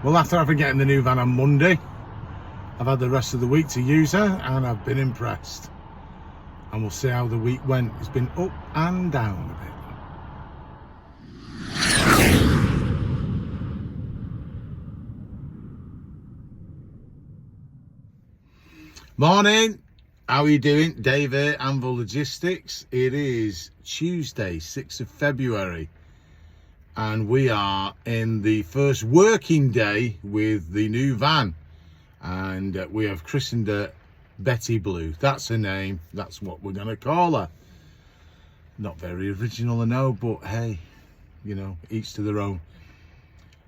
Well, after having getting the new van on Monday, I've had the rest of the week to use her and I've been impressed. And we'll see how the week went. It's been up and down a bit. Morning, how are you doing? Dave here, Anvil Logistics. It is Tuesday, 6th of February, and we are in the first working day with the new van, and we have christened her Betty Blue. That's her name, that's what we're going to call her. Not very original, I know, but hey, you know, each to their own.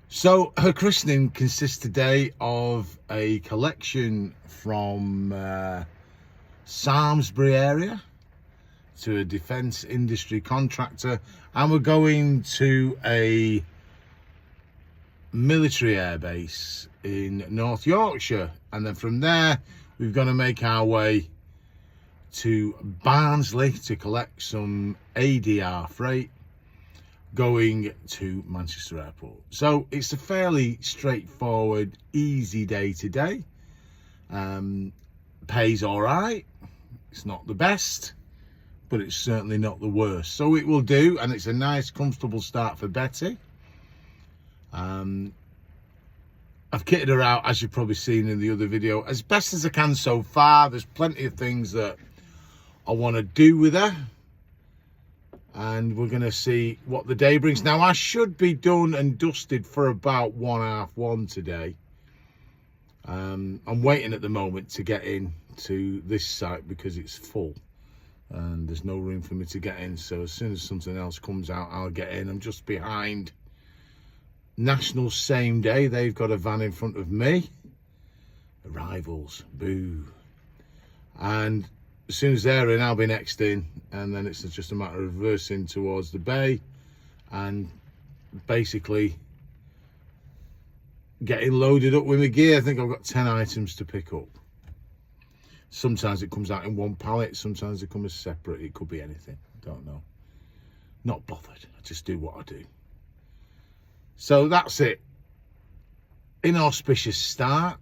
So her christening consists today of a collection from Samlesbury area to a defence industry contractor, and we're going to a military airbase in North Yorkshire, and then from there we're going to make our way to Barnsley to collect some ADR freight going to Manchester Airport. So it's a fairly straightforward, easy day today. Pays all right. It's not the best, but it's certainly not the worst. So it will do, and it's a nice, comfortable start for Betty. I've kitted her out, as you've probably seen in the other video, as best as I can so far. There's plenty of things that I want to do with her, and we're going to see what the day brings. Now, I should be done and dusted for about 1:30 today. I'm waiting at the moment to get in to this site because it's full and there's no room for me to get in. So as soon as something else comes out, I'll get in. I'm just behind National Same Day. They've got a van in front of me. Arrivals, boo. And as soon as they're in, I'll be next in, and then it's just a matter of reversing towards the bay and basically getting loaded up with my gear. I think I've got 10 items to pick up. Sometimes it comes out in one pallet, sometimes it comes separate. It could be anything, don't know. Not bothered, I just do what I do. So that's it. Inauspicious start.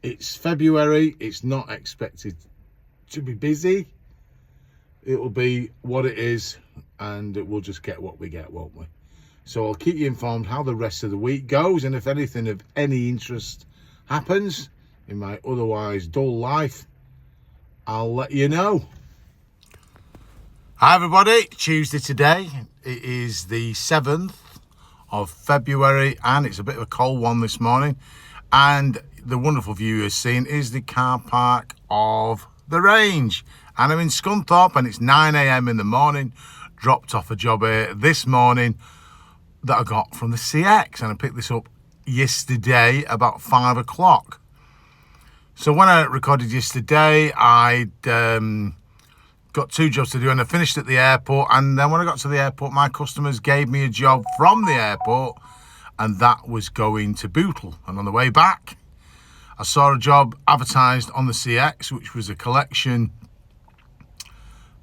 It's February, it's not expected to be busy. It will be what it is, and we'll just get what we get, won't we? So I'll keep you informed how the rest of the week goes, and if anything of any interest happens in my otherwise dull life, I'll let you know. Hi everybody, Tuesday today. It is the 7th of February, and it's a bit of a cold one this morning, and the wonderful view you're seeing is the car park of the range, and I'm in Scunthorpe, and it's 9 a.m. in the morning. Dropped off a job here this morning that I got from the CX, and I picked this up yesterday about 5 o'clock. So when I recorded yesterday, I'd got 2 jobs to do, and I finished at the airport, and then when I got to the airport, my customers gave me a job from the airport, and that was going to Bootle. And on the way back, I saw a job advertised on the CX, which was a collection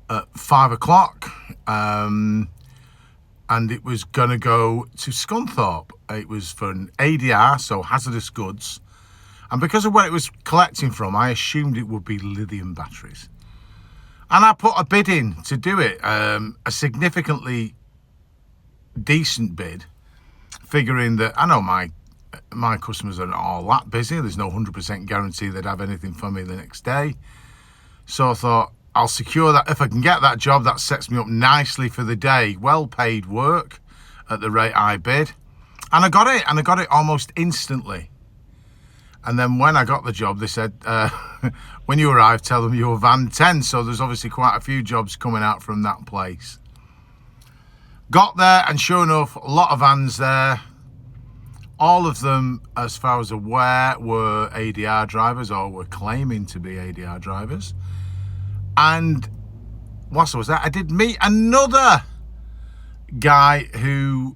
at 5 o'clock, and it was going to go to Scunthorpe. It was for an ADR, so hazardous goods. And because of where it was collecting from, I assumed it would be lithium batteries. And I put a bid in to do it, a significantly decent bid, figuring that I know my customers are not all that busy. There's no 100% guarantee they'd have anything for me the next day. So I thought, I'll secure that. If I can get that job, that sets me up nicely for the day. Well paid work at the rate I bid. And I got it, and I got it almost instantly. And then when I got the job, they said, when you arrive, tell them you're van 10. So there's obviously quite a few jobs coming out from that place. Got there, and sure enough, a lot of vans there. All of them, as far as aware, were ADR drivers, or were claiming to be ADR drivers. And whilst I was there, I did meet another guy who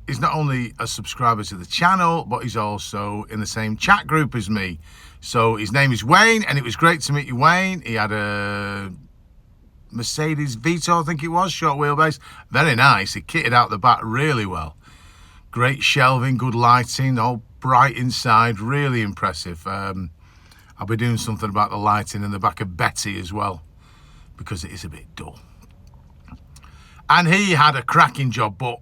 is not only a subscriber to the channel, but he's also in the same chat group as me. So his name is Wayne, and it was great to meet you, Wayne. He had a Mercedes Vito, I think it was, short wheelbase. Very nice. He kitted out the back really well. Great shelving, good lighting, all bright inside, really impressive. I'll be doing something about the lighting in the back of Betty as well, because it is a bit dull. And he had a cracking job, but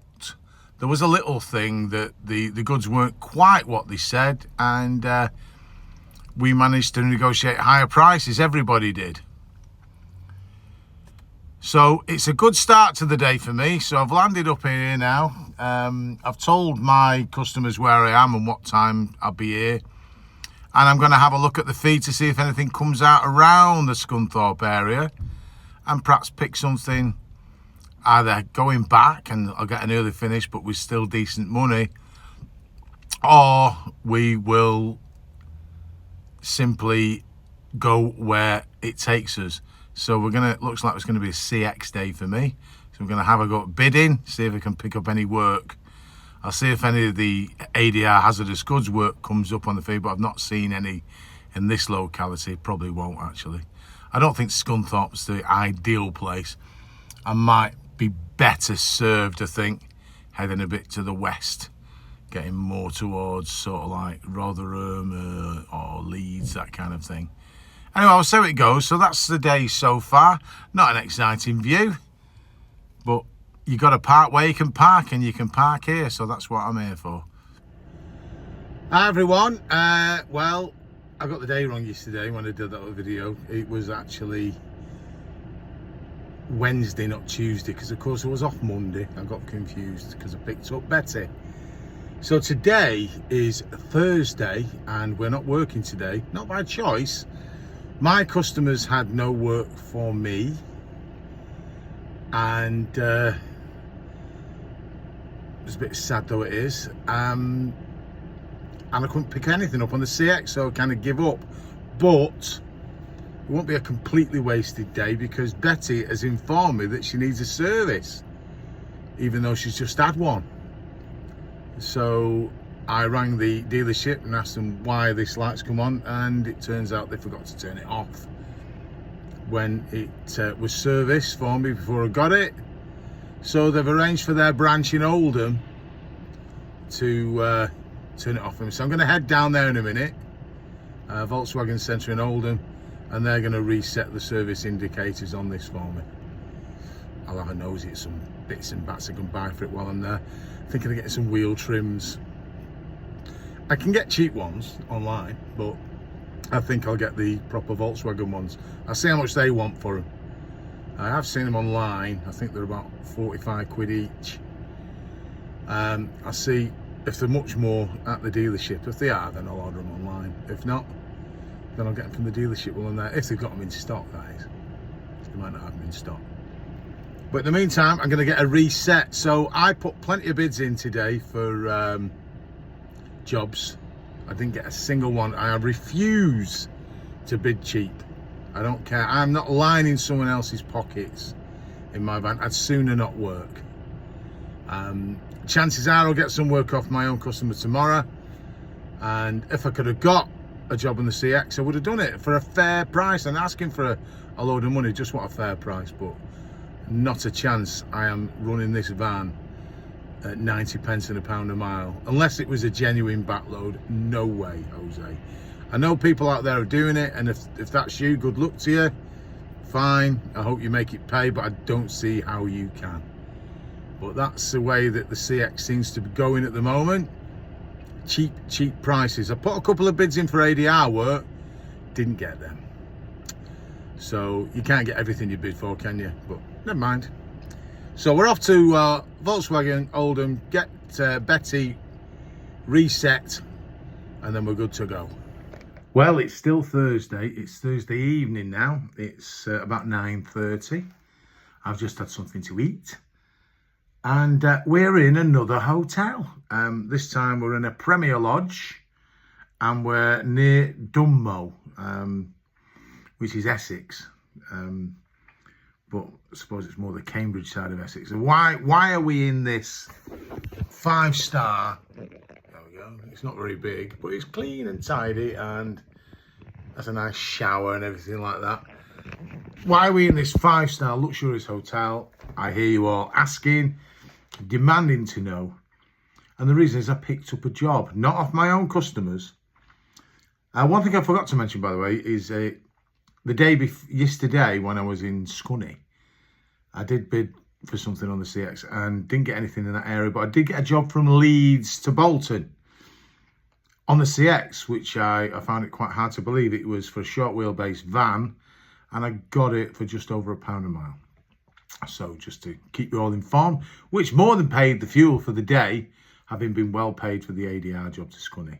there was a little thing that the goods weren't quite what they said, and we managed to negotiate higher prices. Everybody did. So it's a good start to the day for me. So I've landed up here now. I've told my customers where I am and what time I'll be here. And I'm going to have a look at the feed to see if anything comes out around the Scunthorpe area, and perhaps pick something either going back and I'll get an early finish but with still decent money, or we will simply go where it takes us. So looks like it's gonna be a CX day for me. So we're gonna have a go at bidding, see if I can pick up any work. I'll see if any of the ADR hazardous goods work comes up on the feed, but I've not seen any in this locality. Probably won't actually. I don't think Scunthorpe's the ideal place. I might be better served, I think, heading a bit to the west, getting more towards sort of like Rotherham or Leeds, that kind of thing. Anyway, I'll see how it goes. So that's the day so far. Not an exciting view, but you got to park where you can park, and you can park here. So that's what I'm here for. Hi everyone. Well, I got the day wrong yesterday when I did that other video. It was actually Wednesday, not Tuesday, because of course I was off Monday. I got confused because I picked up Betty. So today is Thursday and we're not working today, not by choice. My customers had no work for me, and it's a bit sad though it is, and I couldn't pick anything up on the CX, so I kind of give up. But it won't be a completely wasted day, because Betty has informed me that she needs a service, even though she's just had one. So I rang the dealership and asked them why this light's come on, and it turns out they forgot to turn it off when it was serviced for me before I got it. So they've arranged for their branch in Oldham to turn it off for me. So I'm going to head down there in a minute, Volkswagen Centre in Oldham, and they're going to reset the service indicators on this for me. I'll have a nosy at some bits and bats I can buy for it while I'm there. Thinking of getting some wheel trims. I can get cheap ones online, but I think I'll get the proper Volkswagen ones. I'll see how much they want for them. I have seen them online. I think they're about 45 quid each. I'll see if they're much more at the dealership. If they are, then I'll order them online. If not, then I'll get them from the dealership while I'm there. If they've got them in stock, that is. They might not have them in stock. But in the meantime, I'm going to get a reset. So I put plenty of bids in today for jobs. I didn't get a single one. I refuse to bid cheap. I don't care. I'm not lining someone else's pockets in my van. I'd sooner not work. Chances are I'll get some work off my own customer tomorrow. And if I could have got a job on the CX, I would have done it for a fair price. And asking for a load of money, just want a fair price, but not a chance. I am running this van at 90 pence and £1 a mile, unless it was a genuine backload. No way, Jose. I know people out there are doing it, and if that's you, good luck to you. Fine, I hope you make it pay, but I don't see how you can. But that's the way that the CX seems to be going at the moment. Cheap prices. I put a couple of bids in for ADR work, didn't get them. So you can't get everything you bid for, can you? But never mind. So we're off to Volkswagen Oldham, get Betty reset, and then we're good to go. Well, it's still Thursday. It's Thursday evening now. It's about 9:30. I've just had something to eat. And we're in another hotel. This time we're in a Premier Lodge, and we're near Dunmow, which is Essex. But I suppose it's more the Cambridge side of Essex. So why are we in this 5-star? There we go. It's not very big, but it's clean and tidy, and has a nice shower and everything like that. Why are we in this 5-star luxurious hotel? I hear you all asking, demanding to know. And the reason is I picked up a job, not off my own customers. One thing I forgot to mention, by the way, is the day before yesterday when I was in Scunny, I did bid for something on the CX and didn't get anything in that area, but I did get a job from Leeds to Bolton on the CX, which I found it quite hard to believe. It was for a short wheelbase van, and I got it for just over £1 a mile. So just to keep you all informed, which more than paid the fuel for the day, having been well paid for the ADR job to Scunny.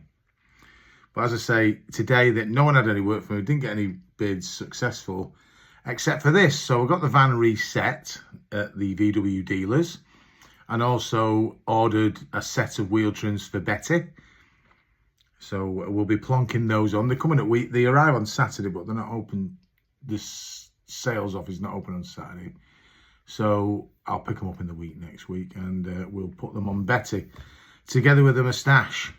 But as I say, today that no one had any work for me, didn't get any bids successful, except for this. So I got the van reset at the VW dealers, and also ordered a set of wheel trims for Betty. So we'll be plonking those on. They're coming at week. They arrive on Saturday, but they're not open. This sales office is not open on Saturday. So I'll pick them up in the week next week, and we'll put them on Betty together with a moustache.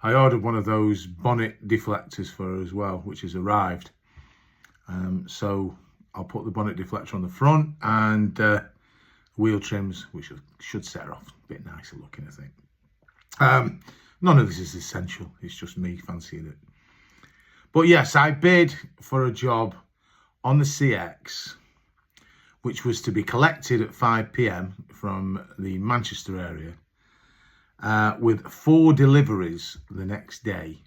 I ordered one of those bonnet deflectors for her as well, which has arrived. So I'll put the bonnet deflector on the front, and wheel trims, which should set her off a bit nicer looking, I think. None of this is essential. It's just me fancying it. But yes, I bid for a job on the CX, which was to be collected at 5 p.m. from the Manchester area, with 4 deliveries the next day.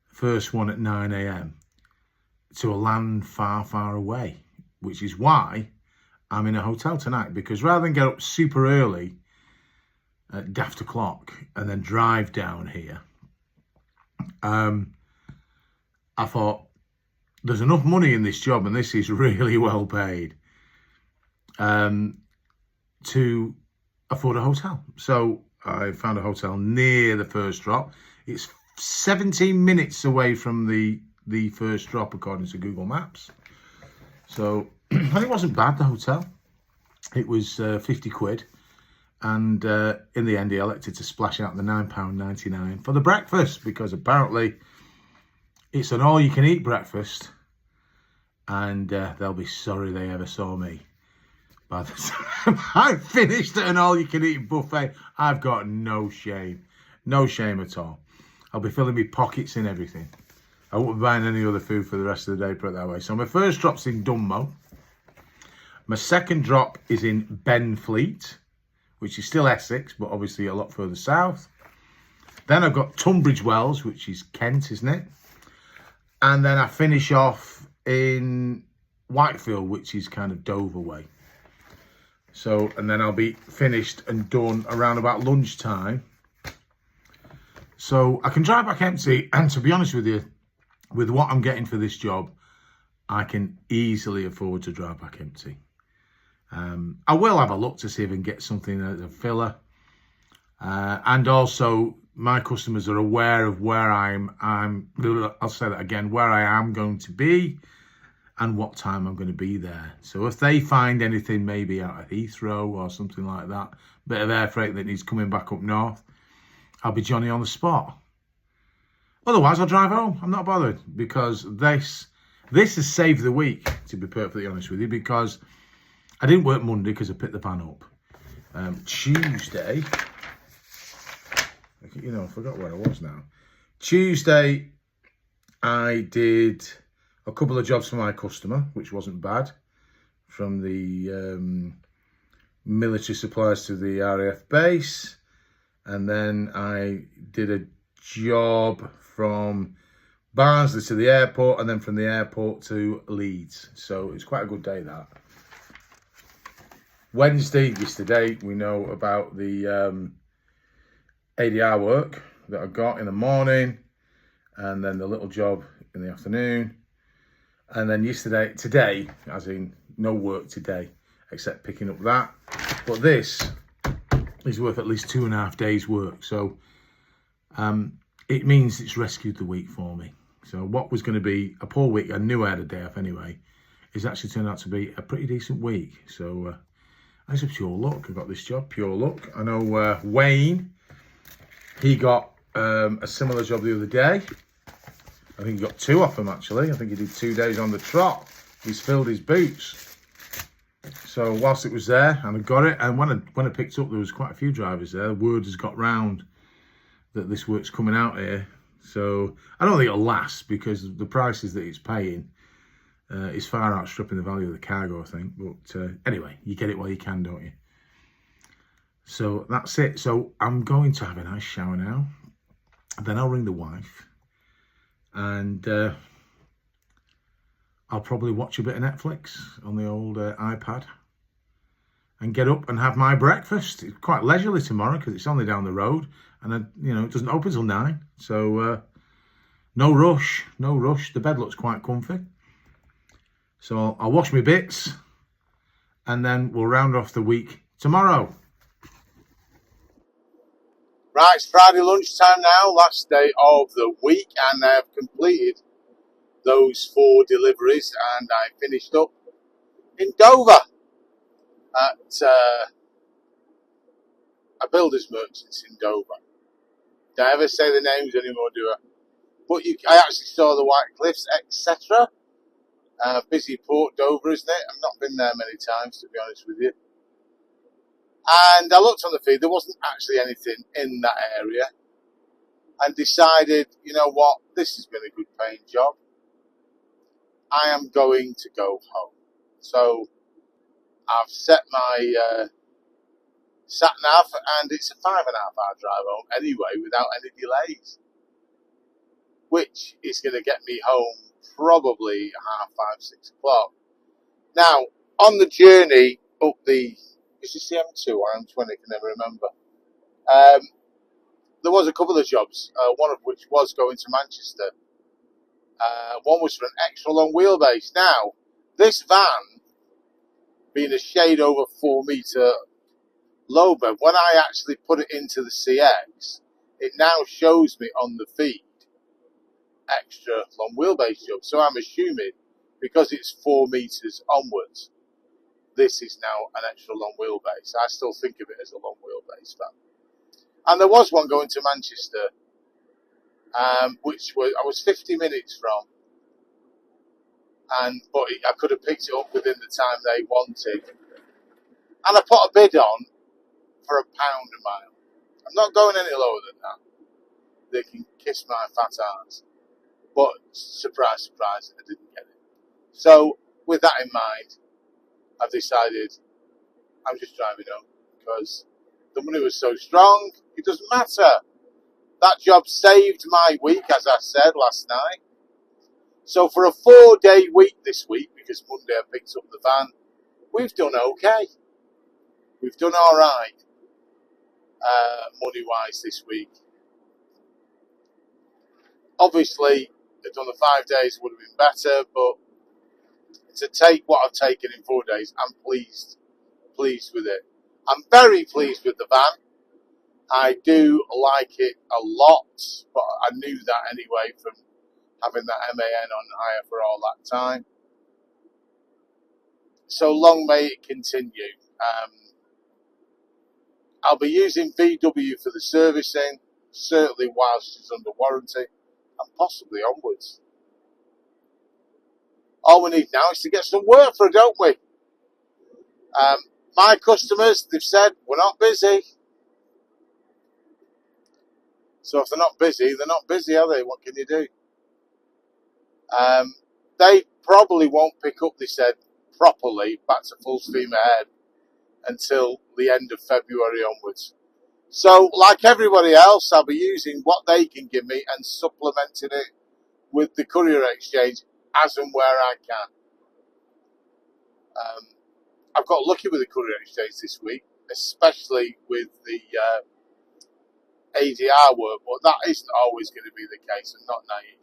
First one at 9 a.m. to a land far, far away, which is why I'm in a hotel tonight, because rather than get up super early at daft o'clock and then drive down here, I thought there's enough money in this job, and this is really well paid, to afford a hotel. So I found a hotel near the first drop. It's 17 minutes away from the first drop according to Google Maps. So and it wasn't bad, the hotel. It was 50 quid. And in the end, he elected to splash out the £9.99 for the breakfast, because apparently it's an all-you-can-eat breakfast, and they'll be sorry they ever saw me. By the time I finished at an all-you-can-eat buffet, I've got no shame. No shame at all. I'll be filling my pockets and everything. I won't be buying any other food for the rest of the day, put it that way. So my first drop's in Dunmow. My second drop is in Benfleet, which is still Essex, but obviously a lot further south. Then I've got Tunbridge Wells, which is Kent, isn't it? And then I finish off in Whitefield, which is kind of Dover way. So, and then I'll be finished and done around about lunchtime. So I can drive back empty, and to be honest with you, with what I'm getting for this job, I can easily afford to drive back empty. I will have a look to see if I can get something as a filler. And also, my customers are aware of where I'll say that again, where I am going to be and what time I'm going to be there. So if they find anything maybe out of Heathrow or something like that, bit of air freight that needs coming back up north, I'll be Johnny on the spot. Otherwise, I'll drive home. I'm not bothered, because this has saved the week, to be perfectly honest with you, because I didn't work Monday because I picked the van up. Tuesday, I forgot where I was now. Tuesday, I did a couple of jobs for my customer, which wasn't bad, from the military supplies to the RAF base. And then I did a job from Barnsley to the airport, and then from the airport to Leeds. So it's quite a good day, that. Wednesday, yesterday, we know about the ADR work that I got in the morning, and then the little job in the afternoon. And then today, as in no work today, except picking up that. But this is worth at least 2.5 days work. So it means it's rescued the week for me. So what was going to be a poor week, I knew I had a day off anyway, is actually turned out to be a pretty decent week. So that's a pure luck. I got this job, pure luck. I know Wayne, he got a similar job the other day. I think he got 2 off him, actually. I think he did 2 days on the trot. He's filled his boots. So whilst it was there, and I got it, and when I picked up, there was quite a few drivers there. Word has got round that this work's coming out here. So I don't think it'll last, because the prices that it's paying is far outstripping the value of the cargo, I think. But anyway, you get it while you can, don't you? So that's it. So I'm going to have a nice shower now. Then I'll ring the wife, and I'll probably watch a bit of Netflix on the old iPad and get up and have my breakfast. It's quite leisurely tomorrow because it's only down the road, and it doesn't open till 9. So no rush, no rush. The bed looks quite comfy. So I'll wash my bits, and then we'll round off the week tomorrow. Right, it's Friday lunchtime now, last day of the week, and I have completed those 4 deliveries, and I finished up in Dover at a builder's merchants in Dover. Don't ever say the names anymore, do I? But I actually saw the White Cliffs, etc. Busy port, Dover, isn't it? I've not been there many times, to be honest with you. And I looked on the feed, there wasn't actually anything in that area, and decided, you know what, this has been a good paying job. I am going to go home. So I've set my sat nav, and it's a 5.5 hour drive home anyway, without any delays, which is going to get me home probably 5:30, 6 o'clock. Now, on the journey up is this the M2 or M20? I can never remember. There was a couple of jobs, one of which was going to Manchester. One was for an extra long wheelbase. Now, this van, being a shade over 4 metre low bed, when I actually put it into the CX, it now shows me on the feed extra long wheelbase job. So I'm assuming, because it's 4 metres onwards, this is now an extra long wheelbase. I still think of it as a long wheelbase van. And there was one going to Manchester, which I was 50 minutes from, but I could have picked it up within the time they wanted. And I put a bid on for £1 a mile. I'm not going any lower than that. They can kiss my fat ass. But surprise, surprise, I didn't get it. So with that in mind, I've decided I'm just driving home, because the money was so strong, it doesn't matter. That job saved my week, as I said last night. So for a 4-day week this week, because Monday I picked up the van, we've done okay. We've done all right, money-wise this week. Obviously, if I'd done the 5 days, it would have been better, but to take what I've taken in 4 days, I'm pleased with it. I'm very pleased with the van. I do like it a lot, but I knew that anyway from having that MAN on hire for all that time. So long may it continue. I'll be using VW for the servicing, certainly whilst it's under warranty, and possibly onwards. All we need now is to get some work for it, don't we? My customers, they've said, we're not busy. So if they're not busy, they're not busy, are they? What can you do? They probably won't pick up, they said, properly, back to full steam ahead, until the end of February onwards. So, like everybody else, I'll be using what they can give me and supplementing it with the Courier exchange as and where I can. I've got lucky with the Courier exchange this week, especially with the ADR work, but that isn't always going to be the case. I'm not naive.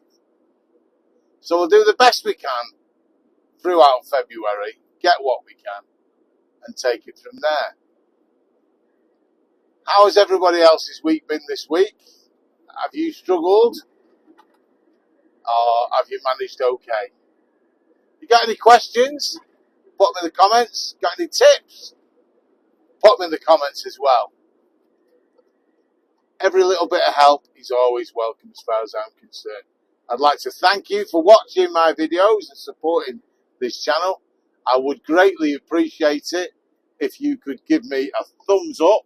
So we'll do the best we can throughout February, get what we can, and take it from there. How has everybody else's week been this week? Have you struggled? Or have you managed okay? You got any questions? Put them in the comments. Got any tips? Put them in the comments as well. Every little bit of help is always welcome as far as I'm concerned. I'd like to thank you for watching my videos and supporting this channel. I would greatly appreciate it if you could give me a thumbs up.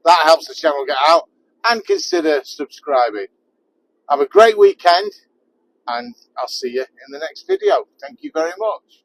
That helps the channel get out, and consider subscribing. Have a great weekend, and I'll see you in the next video. Thank you very much.